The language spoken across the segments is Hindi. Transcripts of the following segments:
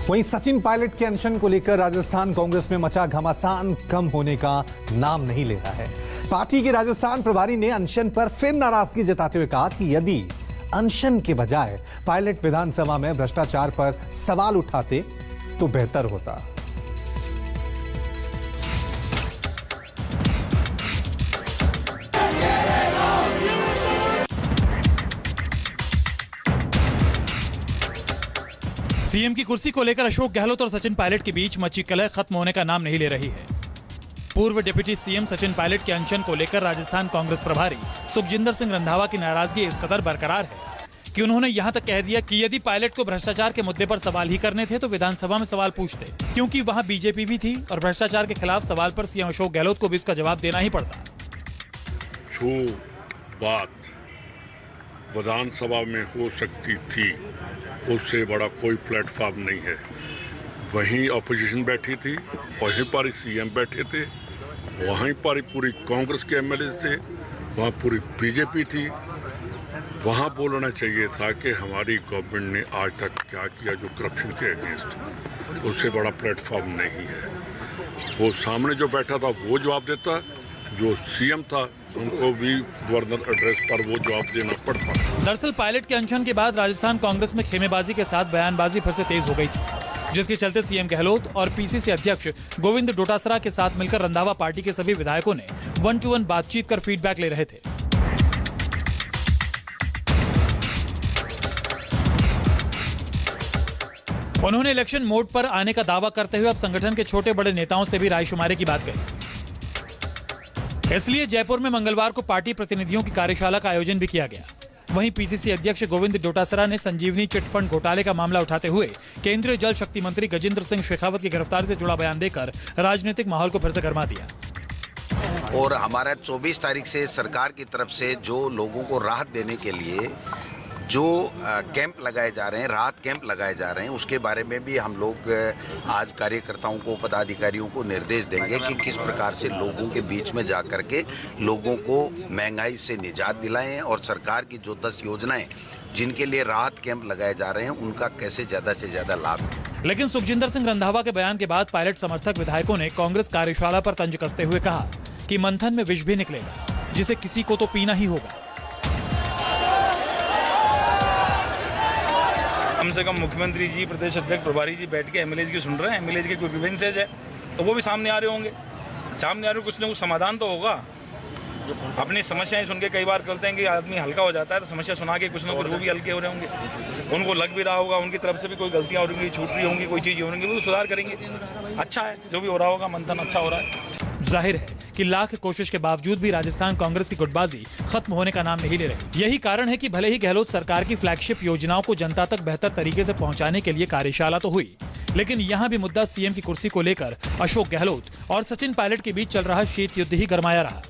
वहीं सचिन पायलट के अनशन को लेकर राजस्थान कांग्रेस में मचा घमासान कम होने का नाम नहीं ले रहा है। पार्टी के राजस्थान प्रभारी ने अनशन पर फिर नाराजगी जताते हुए कहा कि यदि अनशन के बजाय पायलट विधानसभा में भ्रष्टाचार पर सवाल उठाते तो बेहतर होता। सीएम की कुर्सी को लेकर अशोक गहलोत और सचिन पायलट के बीच मची कलह खत्म होने का नाम नहीं ले रही है। पूर्व डिप्टी सीएम सचिन पायलट के अनशन को लेकर राजस्थान कांग्रेस प्रभारी सुखजिंदर सिंह रंधावा की नाराजगी इस कदर बरकरार है कि उन्होंने यहां तक कह दिया कि यदि पायलट को भ्रष्टाचार के मुद्दे पर सवाल ही करने थे तो विधानसभा में सवाल पूछते, क्योंकि वहां बीजेपी भी थी और भ्रष्टाचार के खिलाफ सवाल पर सीएम अशोक गहलोत को भी इसका जवाब देना ही पड़ता। जो बात विधानसभा में हो सकती थी उससे बड़ा कोई प्लेटफॉर्म नहीं है। वहीं अपोजिशन बैठी थी, वहीं पर सीएम बैठे थे, वहीं पर पूरी कांग्रेस के एमएलए थे, वहाँ पूरी बीजेपी थी। वहाँ बोलना चाहिए था कि हमारी गवर्नमेंट ने आज तक क्या किया जो करप्शन के अगेंस्ट। उससे बड़ा प्लेटफॉर्म नहीं है। वो सामने जो बैठा था वो जवाब देता, जो सीएम था उनको भी गवर्नर एड्रेस पर वो जवाब देना पड़ता। दरअसल पायलट के अनशन के बाद राजस्थान कांग्रेस में खेमेबाजी के साथ बयानबाजी फिर से तेज हो गई थी, जिसके चलते सीएम गहलोत और पीसीसी अध्यक्ष गोविंद डोटासरा के साथ मिलकर रंधावा पार्टी के सभी विधायकों ने 1-to-1 बातचीत कर फीडबैक ले रहे थे। उन्होंने इलेक्शन मोड पर आने का दावा करते हुए अब संगठन के छोटे बड़े नेताओं से भी रायशुमारी की बात कही। इसलिए जयपुर में मंगलवार को पार्टी प्रतिनिधियों की कार्यशाला का आयोजन भी किया गया। वहीं पीसीसी अध्यक्ष गोविंद डोटासरा ने संजीवनी चिटफंड घोटाले का मामला उठाते हुए केंद्रीय जल शक्ति मंत्री गजेंद्र सिंह शेखावत की गिरफ्तारी से जुड़ा बयान देकर राजनीतिक माहौल को फिर से गर्मा दिया। और हमारा 24 तारीख से सरकार की तरफ से जो लोगों को राहत देने के लिए जो कैंप लगाए जा रहे हैं, राहत कैंप लगाए जा रहे हैं, उसके बारे में भी हम लोग आज कार्यकर्ताओं को, पदाधिकारियों को निर्देश देंगे कि किस प्रकार से लोगों के बीच में जाकर के लोगों को महंगाई से निजात दिलाएं और सरकार की जो 10 योजनाएं जिनके लिए राहत कैंप लगाए जा रहे हैं उनका कैसे ज्यादा से ज्यादा लाभ मिले। लेकिन सुखजिंदर सिंह रंधावा के बयान के बाद पायलट समर्थक विधायकों ने कांग्रेस कार्यशाला पर तंज कसते हुए कहा कि मंथन में विष भी निकलेगा, जिसे किसी को तो पीना ही होगा। कम से कम मुख्यमंत्री जी, प्रदेश अध्यक्ष, प्रभारी जी बैठ के एमएलए की सुन रहे हैं। एमएलए के कोई ग्रीवेंसेज है तो वो भी सामने आ रहे होंगे। सामने आ रहे कुछ ना कुछ समाधान तो होगा। अपनी समस्याएं सुन के कई बार करते हैं कि आदमी हल्का हो जाता है, तो समस्या सुना के कुछ ना कुछ वो भी हल्के हो रहे होंगे। उनको लग भी रहा होगा, उनकी तरफ से भी कोई गलतियां हो रही होंगी, छूट रही होंगी, कोई चीज़ होंगी, वो सुधार करेंगे। अच्छा है, जो भी हो रहा होगा, मंथन अच्छा हो रहा है। जाहिर है कि लाख कोशिश के बावजूद भी राजस्थान कांग्रेस की गुटबाजी खत्म होने का नाम नहीं ले रही। यही कारण है कि भले ही गहलोत सरकार की फ्लैगशिप योजनाओं को जनता तक बेहतर तरीके से पहुंचाने के लिए कार्यशाला तो हुई, लेकिन यहां भी मुद्दा सीएम की कुर्सी को लेकर अशोक गहलोत और सचिन पायलट के बीच चल रहा शीत युद्ध ही गरमाया रहा।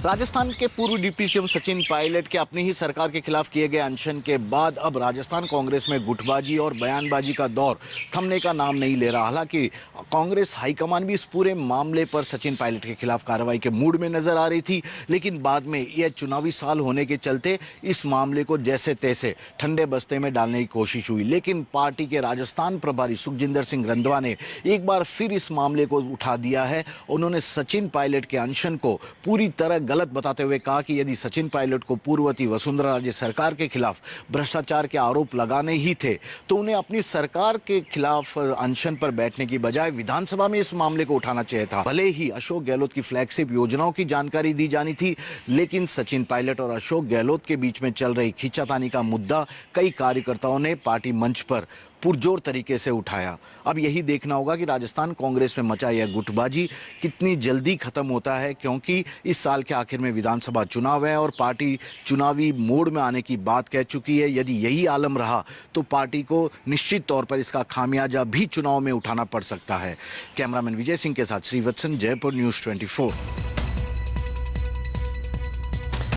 राजस्थान के पूर्व डिप्टी सीएम सचिन पायलट के अपनी ही सरकार के खिलाफ किए गए अनशन के बाद अब राजस्थान कांग्रेस में गुटबाजी और बयानबाजी का दौर थमने का नाम नहीं ले रहा। हालांकि कांग्रेस हाईकमान भी इस पूरे मामले पर सचिन पायलट के खिलाफ कार्रवाई के मूड में नजर आ रही थी, लेकिन बाद में यह चुनावी साल होने के चलते इस मामले को जैसे तैसे ठंडे बस्ते में डालने की कोशिश हुई। लेकिन पार्टी के राजस्थान प्रभारी सुखजिंदर सिंह रंधावा ने एक बार फिर इस मामले को उठा दिया है। उन्होंने सचिन पायलट के अनशन को पूरी तरह गलत बताते हुए कहा कि यदि सचिन पायलट को पूर्ववर्ती वसुंधरा राजे सरकार के खिलाफ भ्रष्टाचार के आरोप लगाने ही थे तो उन्हें अपनी सरकार के खिलाफ अनशन पर बैठने की बजाय विधानसभा में इस मामले को उठाना चाहिए था। भले ही अशोक गहलोत की फ्लैगशिप योजनाओं की जानकारी दी जानी थी, लेकिन सचिन पायलट और अशोक गहलोत के बीच में चल रही खींचातानी का मुद्दा कई कार्यकर्ताओं ने पार्टी मंच पर पुरजोर तरीके से उठाया। अब यही देखना होगा कि राजस्थान कांग्रेस में मचा यह गुटबाजी कितनी जल्दी खत्म होता है, क्योंकि इस साल के आखिर में विधानसभा चुनाव है और पार्टी चुनावी मोड में आने की बात कह चुकी है। यदि यही आलम रहा तो पार्टी को निश्चित तौर पर इसका खामियाजा भी चुनाव में उठाना पड़ सकता है। कैमरामैन विजय सिंह के साथ श्रीवत्सन, जयपुर न्यूज़ 24।